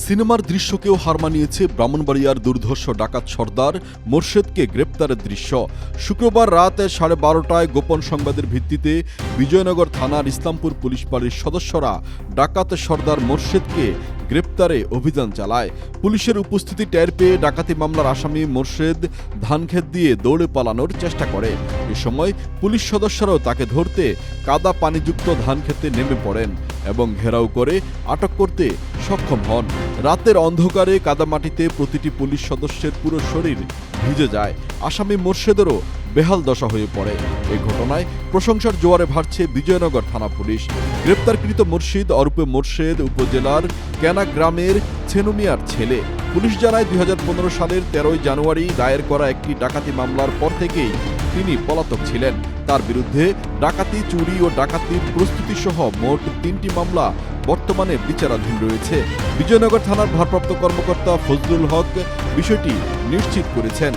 সিনেমার দৃশ্যকেও হার মানিয়েছে ব্রাহ্মণবাড়িয়ার দুর্ধর্ষ ডাকাত সর্দার মোরশেদকে গ্রেপ্তারের দৃশ্য। শুক্রবার রাত 12:30টায় গোপন সংবাদের ভিত্তিতে বিজয়নগর থানার ইসলামপুর পুলিশ ফাঁড়ির সদস্যরা ডাকাত সর্দার মোরশেদকে গ্রেপ্তারে অভিযান চালায়। পুলিশের উপস্থিতি টের পেয়ে ডাকাতি মামলার আসামি মোরশেদ ধানক্ষেত দিয়ে দৌড়ে পালানোর চেষ্টা করে। এ সময় পুলিশ সদস্যরাও তাকে ধরতে কাদা পানিযুক্ত ধানক্ষেতে নেমে পড়েন এবং ঘেরাও করে আটক করতে সক্ষম হন। রাতের অন্ধকারে কাদামাটিতে প্রতিটি পুলিশ সদস্যের পুরো শরীর ভিজে যায়। আসামি মোরশেদেরও বেহাল দশা হয়ে পড়ে। এই ঘটনায় প্রশংসার জোয়ারে ভাসছে বিজয়নগর থানা পুলিশ। গ্রেপ্তারকৃত মুর্শিদ ওরফে মোরশেদ উপজেলার ক্যানা গ্রামের ছেনুমিয়ার ছেলে। পুলিশ জানায় 2015 সালের 13 জানুয়ারি দায়ের করা একটি ডাকাতি মামলার পর থেকেই তিনি পলাতক ছিলেন। তার বিরুদ্ধে ডাকাতি, চুরি ও ডাকাতির প্রস্তুতি সহ মোট 3টি মামলা বর্তমানে বিচারাধীন রয়েছে। বিজয়নগর থানার ভারপ্রাপ্ত কর্মকর্তা ফজলুল হক বিষয়টি নিশ্চিত করেছেন।